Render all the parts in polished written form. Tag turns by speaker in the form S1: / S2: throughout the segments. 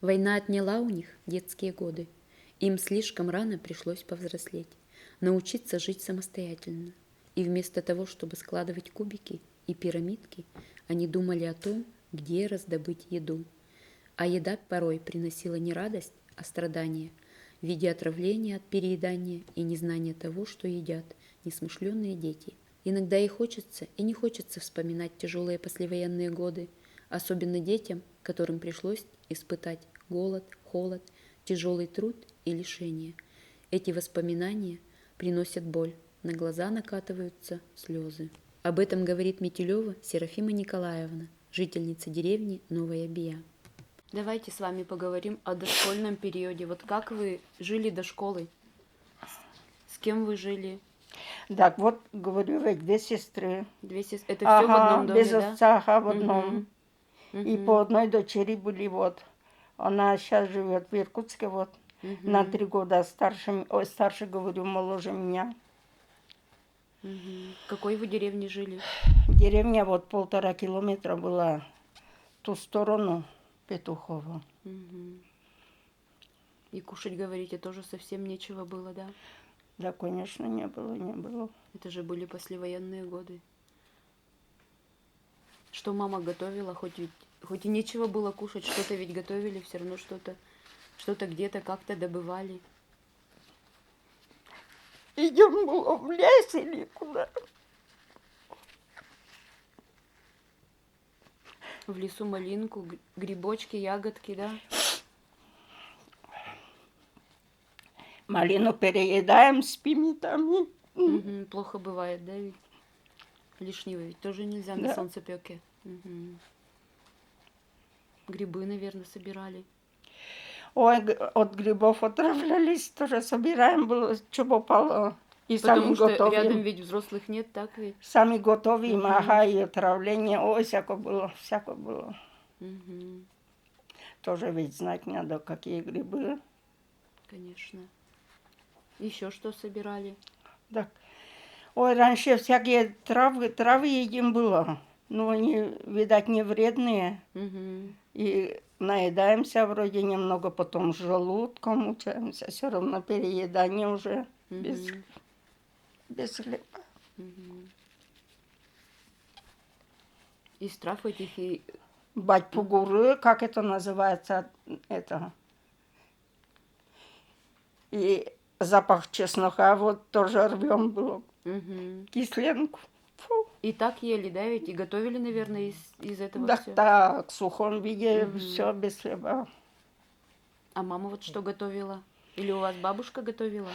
S1: Война отняла у них детские годы. Им слишком рано пришлось повзрослеть, научиться жить самостоятельно. И вместо того, чтобы складывать кубики и пирамидки, они думали о том, где раздобыть еду. А еда порой приносила не радость, а страдания в виде отравления от переедания и незнания того, что едят несмышленные дети. Иногда и хочется, и не хочется вспоминать тяжелые послевоенные годы, особенно детям, которым пришлось испытать голод, холод, тяжелый труд и лишение. Эти воспоминания приносят боль, на глаза накатываются слезы. Об этом говорит Метелева Серафима Николаевна, жительница деревни Новая Бия. Давайте с вами поговорим о дошкольном периоде. Вот как вы жили до школы? С кем вы жили?
S2: Так вот, говорю, ведь две сестры.
S1: Это все в одном доме,
S2: без
S1: да?
S2: отца, в одном. И по одной дочери были вот. Она сейчас живет в Иркутске, вот. На 3 года старше, говорю, моложе меня.
S1: В какой вы деревне жили?
S2: Деревня вот 1,5 километра была в ту сторону Петухова.
S1: И кушать, говорите, тоже совсем нечего было, да?
S2: Да, конечно, не было.
S1: Это же были послевоенные годы. Что мама готовила, хоть и нечего было кушать, что-то ведь готовили, все равно что-то где-то как-то добывали.
S2: Идем было в лес или куда?
S1: В лесу малинку, грибочки, ягодки, да?
S2: Малину переедаем, спим там.
S1: Плохо бывает, да, ведь? Лишнего ведь тоже нельзя
S2: Да.
S1: на солнцепёке. Грибы, наверное, собирали.
S2: Ой, от грибов отравлялись, тоже собираем, было, что попало. И
S1: Потому
S2: сами
S1: что
S2: готовим.
S1: рядом ведь взрослых нет, так ведь?
S2: Сами готовим, и отравление. Ой, всяко было. Тоже ведь знать надо, какие грибы.
S1: Конечно. Еще что собирали?
S2: Так. Ой, раньше всякие травы едим было. Но они, видать, не вредные. И наедаемся вроде немного, потом с желудком мучаемся. Все равно переедание уже без хлеба.
S1: Из трав этих и...
S2: Бать-пугуры, как это называется, это. И запах чеснока вот тоже рвем было. Кисленку. Фу.
S1: И так ели, да, ведь? И готовили, наверное, из этого
S2: Да,
S1: все.
S2: так, в сухом виде все без хлеба.
S1: А мама вот что готовила? Или у вас бабушка готовила?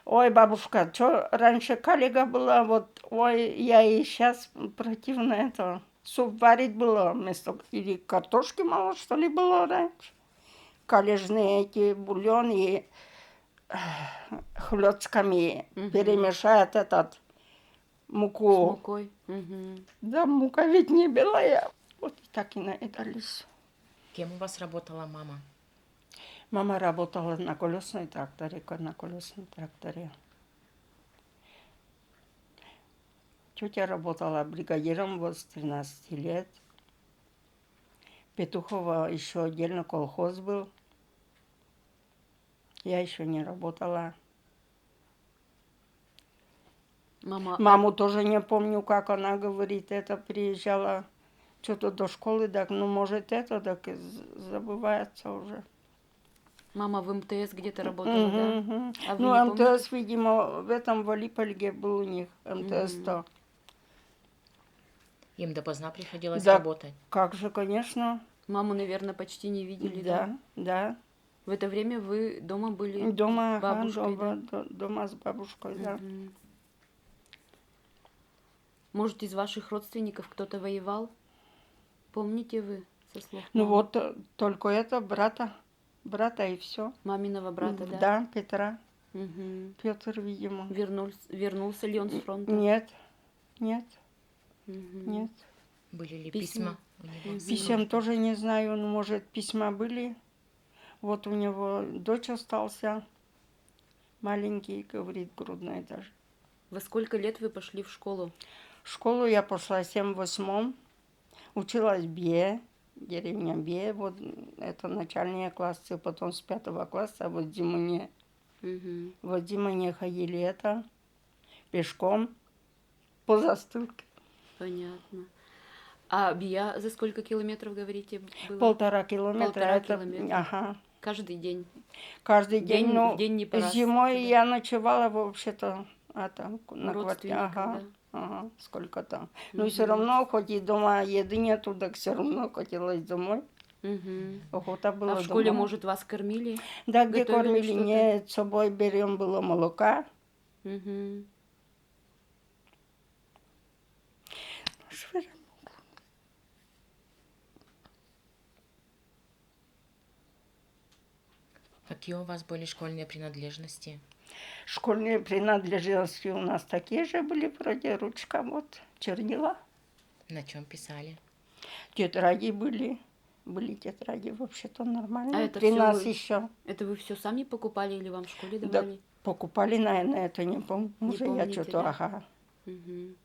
S2: Ой, бабушка, что раньше коллега была, вот, ой, я и сейчас противно это. Суп варить было вместо, или картошки мало, что ли, было раньше. Коллежные эти бульоны хлёцками перемешают этот муку.
S1: С мукой.
S2: Да, мука ведь не белая. Вот так и наедались.
S3: Кем у вас работала мама?
S2: Мама работала на колесном тракторе. Тетя работала бригадиром вот с 13 лет. Петухова еще отдельно колхоз был. Я еще не работала. Маму тоже не помню, как она говорит, это приезжала что-то до школы, так, ну, может, это, так и забывается уже.
S1: Мама в МТС где-то работала, да? А вы
S2: Ну,
S1: не
S2: МТС,
S1: помните?
S2: видимо, в этом Валипольге был у них, МТС-то.
S3: Им допоздна приходилось
S2: Да,
S3: работать?
S2: как же, конечно.
S1: Маму, наверное, почти не видели, да?
S2: Да.
S1: В это время вы дома были
S2: Дома,
S1: с бабушкой, да?
S2: дома с бабушкой, да.
S1: Может, из ваших родственников кто-то воевал? Помните вы со слов
S2: Ну
S1: мамы?
S2: вот, только это брата и все.
S1: Маминого брата, да?
S2: Да, Петра.
S1: Мгм.
S2: Петр, видимо.
S1: Вернулся ли он с фронта?
S2: Нет.
S3: Были ли
S1: Письма?
S3: письма у него?
S2: Писем тоже не знаю, ну, может, письма были. Вот у него дочь остался, маленький, говорит, грудной даже.
S1: Во сколько лет вы пошли в школу?
S2: В школу я пошла в 78-м, училась в БИЭ. деревня Бе, вот это начальные классы, потом с 5 класса, вот зиму не,
S1: Мгм.
S2: вот зиму не ходили это, пешком по застывке.
S1: Понятно. А Бия за сколько километров, говорите, было?
S2: 1,5 километра,
S1: 1,5
S2: это,
S1: километра.
S2: ага,
S1: Каждый день.
S2: каждый день,
S1: В
S2: ну,
S1: день не по раз
S2: зимой
S1: туда.
S2: я ночевала вообще-то, а там,
S1: У
S2: на квартире,
S1: родственников,
S2: ага,
S1: да?
S2: ага, сколько там. Но все
S1: Мгм.
S2: равно, хоть и дома еды нету, так все равно хотелось домой.
S1: Мгм.
S2: Охота
S1: А
S2: было
S1: в школе,
S2: дома.
S1: может, вас кормили?
S2: Да, где
S1: Готовили
S2: кормили,
S1: что-то?
S2: нет, с собой берем было молока.
S1: Мгм.
S3: Какие у вас были школьные принадлежности?
S2: Школьные принадлежности у нас такие же были, вроде ручка, вот, чернила.
S3: На чем писали?
S2: Тетради были тетради вообще-то
S1: А
S2: нормальные.
S1: это
S2: При
S1: все
S2: нас
S1: вы,
S2: еще.
S1: это вы все сами покупали или вам в школе
S2: Да,
S1: давали?
S2: покупали, наверное, это не помню.
S1: Не
S2: Уже я
S1: помните,
S2: что-то,
S1: да?
S2: ага.
S1: Мгм.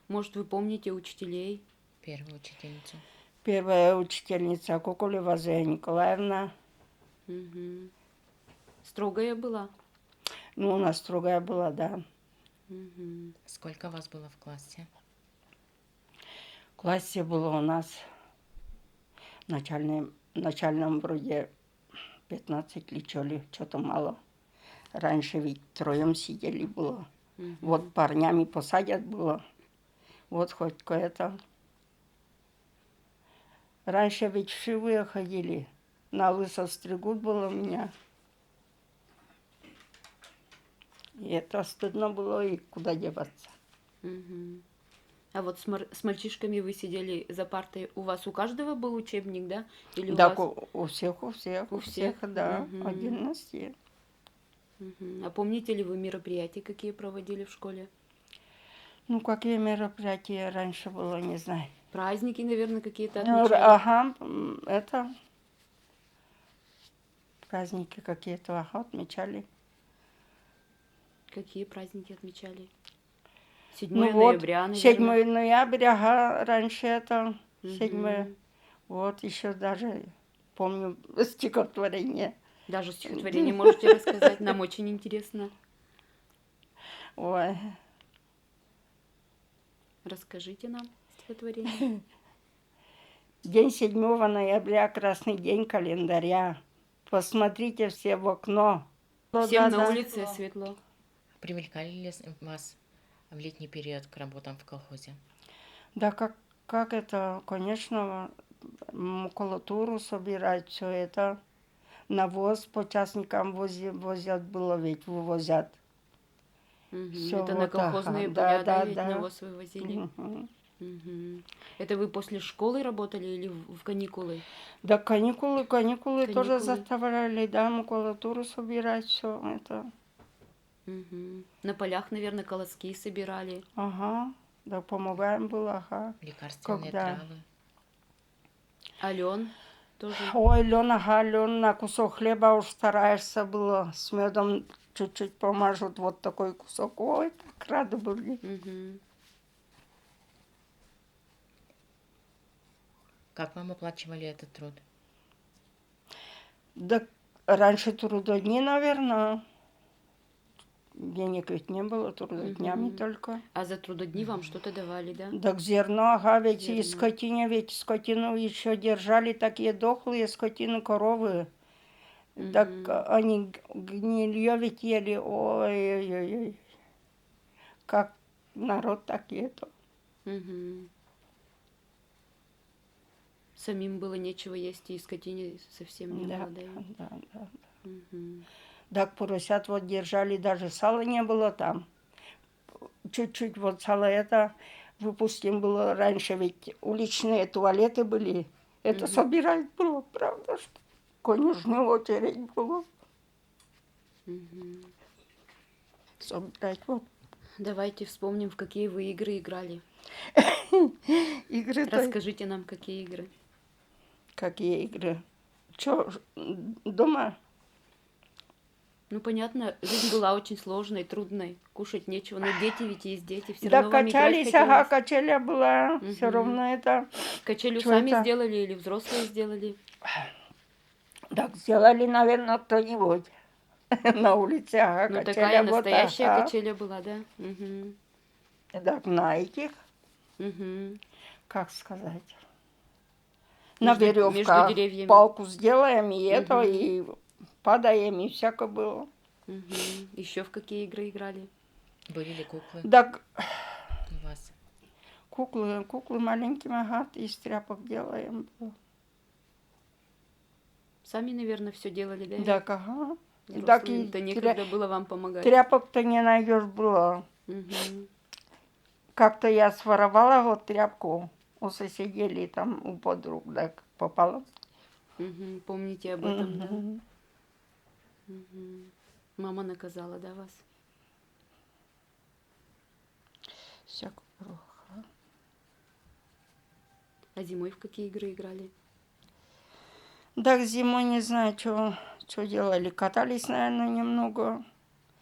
S1: Может, вы помните учителей?
S3: Первую учительницу.
S2: Первая учительница Кукулева Зоя Николаевна.
S1: Мгм. Строгая была?
S2: Ну, у нас строгая была, да.
S1: Мгм.
S3: Сколько вас было в классе?
S2: В классе было у нас начальном вроде 15 ли, что ли, что-то мало. Раньше ведь троем сидели было.
S1: Мгм.
S2: Вот парнями посадят было. Вот хоть кое-то. Раньше ведь вшивые ходили. На лысо стригут было у меня. И это стыдно было, и куда деваться.
S1: Мгм. А вот с мальчишками вы сидели за партой. У вас у каждого был учебник, да? Или у
S2: Так
S1: вас
S2: у всех, у всех,
S1: у
S2: у всех,
S1: всех?
S2: да,
S1: Мгм.
S2: отдельности.
S1: Мгм. А помните ли вы мероприятия, какие проводили в школе?
S2: Ну, какие мероприятия раньше было, не знаю.
S1: Праздники, наверное, какие-то
S2: Ну,
S1: отмечали?
S2: ага, это праздники какие-то, ага, отмечали.
S1: Какие праздники отмечали? 7
S2: Ну вот,
S1: ноября, наверное.
S2: 7 ноября, ага, раньше это, 7,
S1: Мгм.
S2: вот еще даже помню стихотворение.
S1: Даже стихотворение можете рассказать? Нам очень интересно.
S2: Ой,
S1: Расскажите нам стихотворение.
S2: день 7 ноября, красный день календаря. Посмотрите все в окно.
S1: Всем на
S2: Да-да.
S1: улице светло.
S3: Привлекали ли вас в летний период к работам в колхозе?
S2: Да как это, конечно, макулатуру собирать, все это. Навоз по частникам возят было, ведь вывозят.
S1: Мгм.
S2: Все
S1: Это на
S2: вот, ага,
S1: колхозные
S2: да,
S1: поля, да,
S2: да,
S1: ведь
S2: да.
S1: навоз вывозили?
S2: Мгм.
S1: Мгм. Это вы после школы работали или в каникулы?
S2: Да каникулы тоже
S1: Каникулы.
S2: заставляли, да, макулатуру собирать, все это.
S1: Мгм. На полях, наверное, колоски собирали.
S2: Ага, да, помогаем было, ага.
S3: Лекарственные
S2: Когда?
S3: травы.
S1: Ален тоже.
S2: Ой, Лена, ага, Лен, на кусок хлеба уж стараешься было, с медом чуть-чуть помажут, вот такой кусок. Ой, как рады были.
S1: Мгм.
S3: Как вам оплачивали этот труд?
S2: Да раньше трудодни, наверное. Денег ведь не было, трудоднями
S1: Мгм.
S2: только.
S1: А за трудодни вам что-то давали, да?
S2: Так зерно, ага, ведь и
S1: Зерно.
S2: скотине, ведь скотину еще держали такие дохлые скотины, коровы. Так
S1: Мгм.
S2: они гнилье ведь ели, ой-ой-ой, как народ так и это.
S1: Мгм. Самим было нечего есть, и скотине совсем не
S2: Да,
S1: было, да? ведь?
S2: да.
S1: Мгм.
S2: Так поросят вот держали, даже сала не было там. Чуть-чуть вот сало это выпустим было раньше, ведь уличные туалеты были. Это
S1: Мгм.
S2: собирать было, правда, что конюшню очередь было.
S1: Мгм.
S2: Собирать вот
S1: Давайте вспомним, в какие вы игры играли.
S2: игры-то.
S1: Расскажите нам, какие игры.
S2: Какие игры? Что, дома?
S1: Ну, понятно, жизнь была очень сложной, трудной, кушать нечего, но дети ведь есть дети, все
S2: Да
S1: равно вам играть
S2: качались, ага,
S1: хотелось.
S2: качеля была, все
S1: Мгм.
S2: равно это.
S1: Качелю
S2: Чё
S1: сами
S2: это?
S1: сделали или взрослые сделали?
S2: Так сделали, наверное, кто-нибудь на улице, ага,
S1: Ну, такая
S2: качеля вот,
S1: настоящая
S2: ага.
S1: качеля была, да? Угу.
S2: Так на этих,
S1: Угу.
S2: как сказать, на
S1: Между
S2: веревках
S1: деревьями.
S2: палку сделаем, и это,
S1: Мгм.
S2: и падаем, и всякое было.
S1: Угу. Еще в какие игры играли?
S3: Были ли куклы
S2: Так
S3: у вас?
S2: куклы маленькими, ага, из тряпок делаем.
S1: Сами, наверное, все делали, да?
S2: Так, ага. Так
S1: Взрослым-то
S2: и
S1: некогда было вам помогать.
S2: тряпок-то не найдешь было.
S1: Угу.
S2: Как-то я своровала вот тряпку у соседей или там у подруг, так попала.
S1: Угу. Помните об этом, да?
S2: Мгм.
S1: Угу. Мама наказала, да, вас?
S2: Всякое плохо.
S1: А зимой в какие игры играли?
S2: Так зимой не знаю, что делали. Катались, наверное, немного.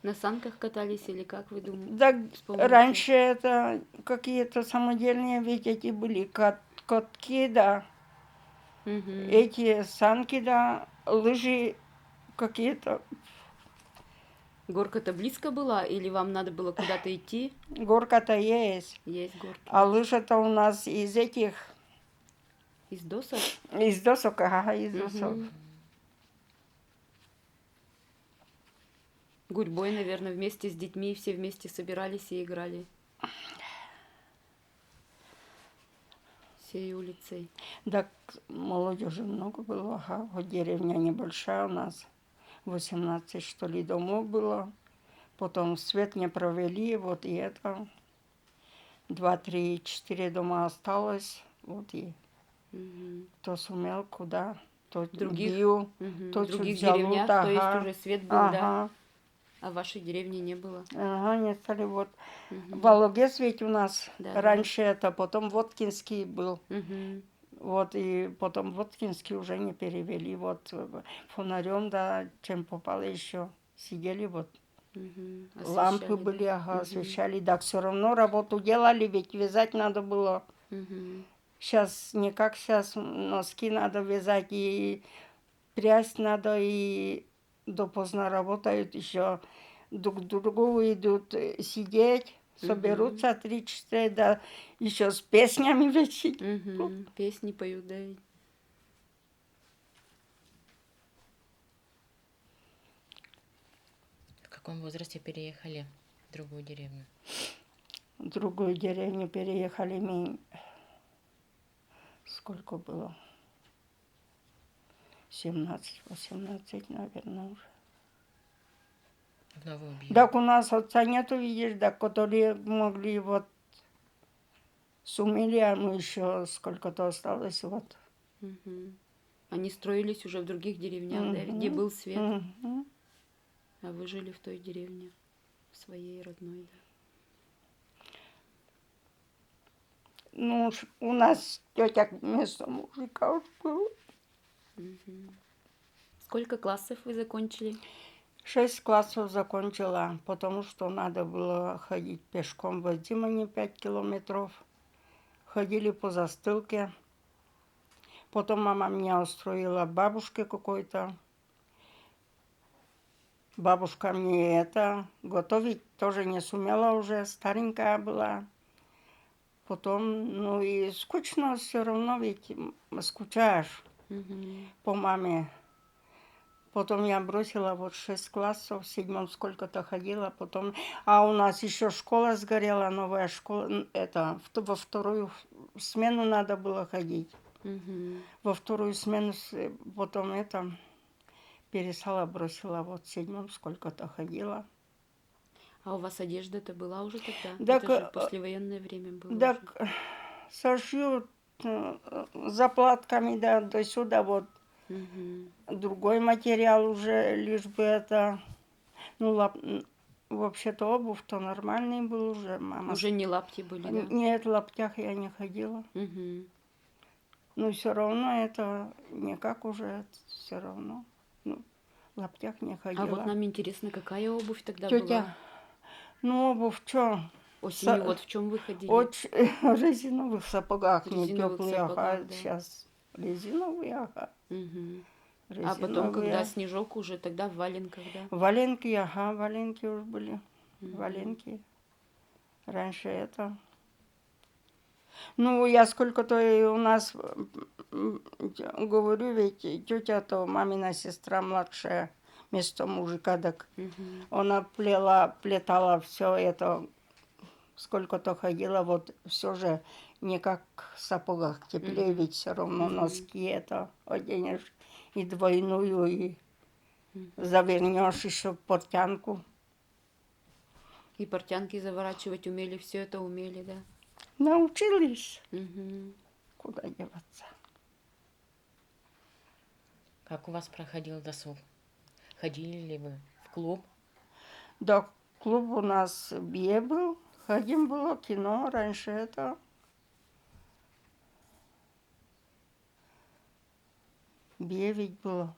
S1: На санках катались или как вы думаете?
S2: Так
S1: Вспомните.
S2: раньше это какие-то самодельные ведь эти были катки, да.
S1: Угу.
S2: Эти санки, да, лыжи какие-то.
S1: Горка-то близко была или вам надо было куда-то идти?
S2: Горка-то есть.
S1: Есть горки,
S2: А
S1: да?
S2: лыжа-то у нас из этих,
S1: Из досок?
S2: из досок, ага, из досок.
S1: Угу. Гурьбой, наверное, вместе с детьми все вместе собирались и играли. Всей улицей.
S2: Так молодежи много было, ага. Вот деревня небольшая у нас. 18, что ли, домов было. Потом свет не провели, вот и это. 2, 3, 4 дома осталось. Вот и
S1: Угу.
S2: кто сумел, куда. Тот
S1: Других,
S2: бил,
S1: в
S2: тот чуть
S1: других
S2: взял,
S1: деревнях, то есть
S2: ага.
S1: уже свет был, да?
S2: Ага,
S1: А в вашей деревне не было.
S2: ага, не стали вот.
S1: Угу.
S2: Вологец ведь у нас
S1: Да,
S2: раньше это, потом Воткинский был.
S1: Угу.
S2: Вот, и потом Воткинский уже не перевели. Вот фонарем, да, чем попало еще. Сидели вот.
S1: Угу.
S2: Лампы
S1: Освещали,
S2: были,
S1: да?
S2: ага, освещали. Так все равно работу делали, ведь вязать надо было.
S1: Угу.
S2: Сейчас не как сейчас, носки надо вязать, и прясть надо, и допоздна работают еще. Друг к другу идут сидеть, соберутся 3-4, да, еще с песнями ведь.
S1: Угу. Песни поют, да?
S3: В каком возрасте переехали в другую деревню?
S2: В другую деревню переехали мы. Сколько было? 17-18, наверное, уже.
S3: В Новую Бию.
S2: Так у нас отца нету, видишь, да, которые могли вот сумели, а мы еще сколько-то осталось, вот.
S1: Угу. Они строились уже в других деревнях, да? Где был свет,
S2: Мгм.
S1: а вы жили в той деревне, в своей родной, да?
S2: Ну, у нас тетя вместо мужика уж была.
S1: Угу. Сколько классов вы закончили?
S2: 6 классов закончила, потому что надо было ходить пешком в Зимане 5 километров. Ходили по застылке. Потом мама меня устроила бабушке какой-то. Бабушка мне это готовить тоже не сумела уже, старенькая была. Потом, ну и скучно все равно, ведь скучаешь
S1: Угу.
S2: по маме. Потом я бросила вот 6 классов, в 7 сколько-то ходила, потом... А у нас еще школа сгорела, новая школа, это, во вторую смену надо было ходить.
S1: Угу.
S2: Во вторую смену потом это перестала, бросила, вот в 7 сколько-то ходила.
S1: А у вас одежда-то была уже тогда?
S2: Так,
S1: Это же послевоенное время было уже.
S2: так сошьют заплатками, да, до сюда вот.
S1: Угу.
S2: Другой материал уже, лишь бы это... Ну, вообще-то обувь-то нормальный был уже, мама.
S1: Уже не лапти были, да?
S2: Нет, в лаптях я не ходила.
S1: Угу.
S2: Но все равно это не как уже, все равно. Ну, В лаптях не
S1: А
S2: ходила.
S1: вот нам интересно, какая обувь тогда
S2: Тетя,
S1: была?
S2: ну обувь что?
S1: Осенью вот в чем вы ходили?
S2: Очень резиновых сапогах, не
S1: Резиновых
S2: теплые,
S1: сапогах, да.
S2: сейчас резиновые,
S1: Мгм. А
S2: резиновые.
S1: потом, когда снежок уже, тогда в валенках, да?
S2: Валенки, валенки уж были, валенки. Раньше это. Ну, я сколько-то и у нас говорю, ведь тетя то мамина сестра младшая, вместо мужика, так она плетала все это, сколько-то ходила, вот все же не как в сапогах, теплее, ведь все равно носки это оденешь и двойную, и завернешь еще портянку.
S1: И портянки заворачивать умели, все это умели, да?
S2: Научились,
S1: Мгм.
S2: куда деваться.
S3: Как у вас проходил досуг? Ходили ли вы в клуб?
S2: Да, клуб у нас Бие был, ходим было кино, раньше это. Бие ведь было,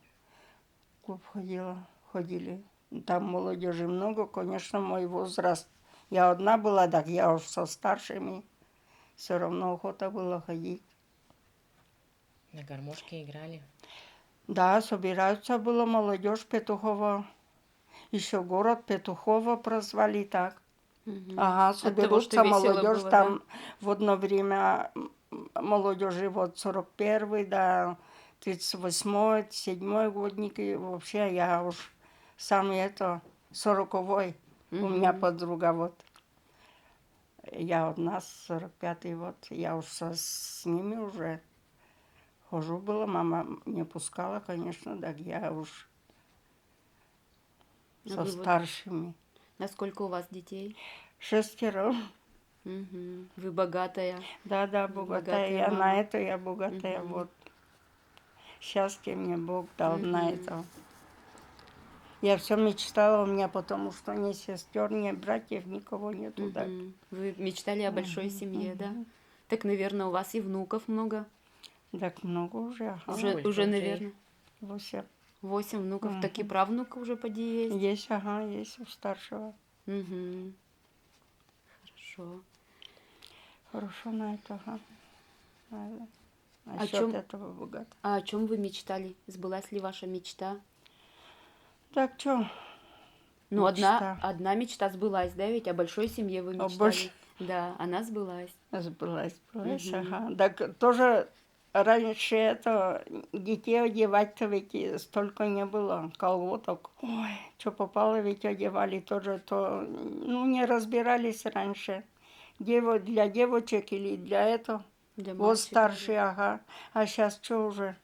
S2: клуб ходили. Там молодежи много, конечно, мой возраст. Я одна была, так я уж со старшими. Все равно охота было ходить.
S3: На гармошке играли?
S2: Да, собираются было молодежь Петухова. Еще город Петухова прозвали так. Ага,
S1: От того, что
S2: соберутся
S1: весело
S2: молодежь
S1: было,
S2: там в одно время молодежи вот 41-й до 38-й, 7-й годники. Вообще я уж сам это 40-й. У меня подруга вот. Я одна 45-й вот. Я уж с ними уже хожу была. Мама не пускала, конечно, так я уж
S1: А
S2: со
S1: вы вот
S2: старшими.
S1: насколько у вас детей?
S2: 6.
S1: Вы богатая.
S2: Да,
S1: Вы
S2: богатая. Я
S1: мама.
S2: на это, я богатая. Вот. Счастье мне Бог дал на это. Я все мечтала, у меня потому что ни сестер, ни братьев, никого нету. Так.
S1: Вы мечтали о большой семье, да? Так, наверное, у вас и внуков много.
S2: Так много уже, ага.
S1: Уже,
S3: Сколько
S1: уже,
S3: уже
S1: наверное,
S2: 8.
S1: 8 внуков. Так и правнука уже поди есть.
S2: Есть, есть у старшего.
S1: Мгм. Хорошо.
S2: Хорошо на это, На
S1: О
S2: счет
S1: чем,
S2: этого богат.
S1: а о чем вы мечтали? Сбылась ли ваша мечта?
S2: Так что,
S1: Ну,
S2: мечта.
S1: одна мечта сбылась, да, ведь о большой семье вы
S2: О
S1: мечтали.
S2: большой-
S1: Да, она сбылась.
S2: Сбылась, Так тоже раньше это детей одевать-то ведь и столько не было, колготок. Ой, что попало, ведь одевали тоже, то, ну, не разбирались раньше. Для девочек или для этого.
S1: Для
S2: Вот
S1: мальчиков, да.
S2: старший, А сейчас что уже?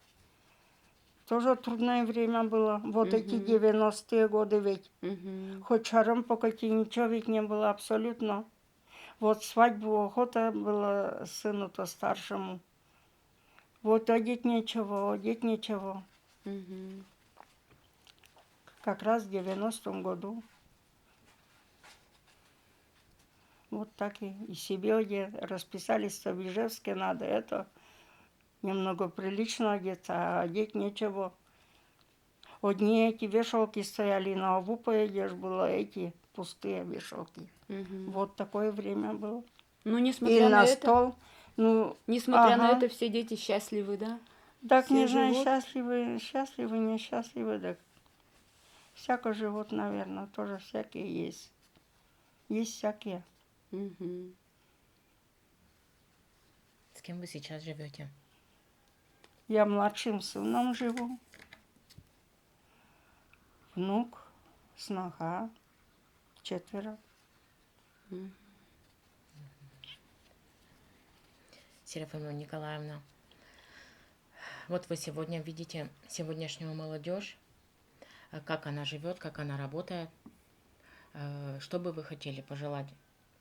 S2: Тоже трудное время было. Вот эти 90-е годы ведь. Хоть шаром покати, ничего ведь не было абсолютно. Вот свадьбу охота была сыну-то старшему. Вот одеть нечего. Как раз в 90-м году. Вот так и себе расписались, что в Ижевске надо это немного прилично одеться, а одеть нечего. Одни эти вешалки стояли, на обу поедешь, было эти пустые вешалки. Вот такое время было.
S1: Ну,
S2: И
S1: несмотря на
S2: на
S1: это,
S2: стол, ну,
S1: несмотря на это, все дети счастливы, да?
S2: так
S1: все
S2: не знаю,
S1: живут.
S2: счастливы, несчастливы, так всяко живут, наверное, тоже всякие есть. Есть всякие.
S3: С кем вы сейчас живете?
S2: Я младшим сыном живу. Внук, сноха, 4.
S3: Серафима Николаевна, вот вы сегодня видите сегодняшнюю молодежь, как она живет, как она работает. Что бы вы хотели пожелать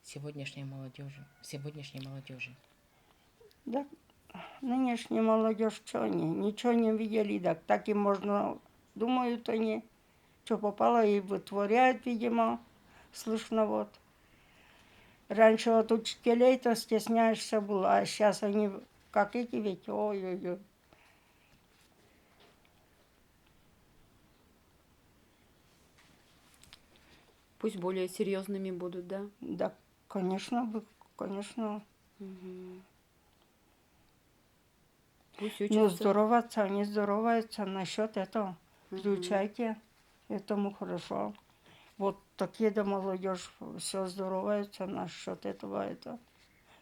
S3: сегодняшней молодежи?
S2: Да, нынешняя молодежь, что они? Ничего не видели, так и можно, думают они, что попало и вытворяют, видимо, слышно вот. Раньше от учителей-то стесняешься было, а сейчас они, как эти ведь, ой-ой-ой.
S1: Пусть более серьезными будут, да?
S2: Да, конечно, конечно.
S1: Пусть
S2: Ну,
S1: учатся.
S2: здороваться, они здороваются насчет этого. Включайте, этому хорошо. Вот такие да молодежь все здоровается насчет этого, это.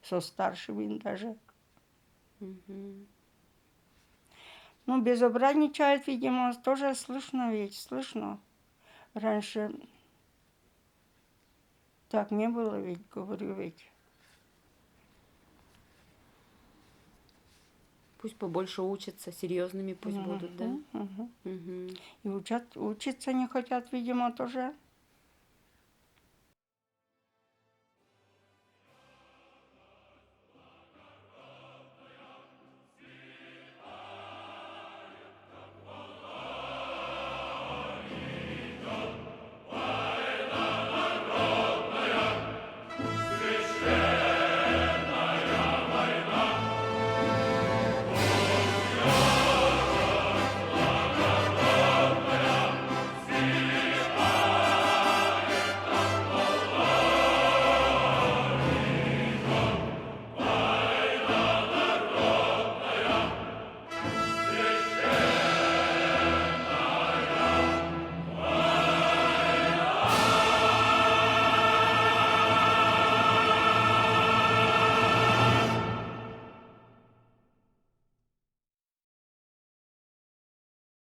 S2: Со старшими даже. Ну, безобразничает, видимо, тоже слышно ведь, слышно. Раньше так не было ведь, говорю ведь.
S1: Пусть побольше учатся, серьезными пусть будут, да?
S2: Мгм.
S1: Мгм.
S2: И учиться не хотят, видимо, тоже.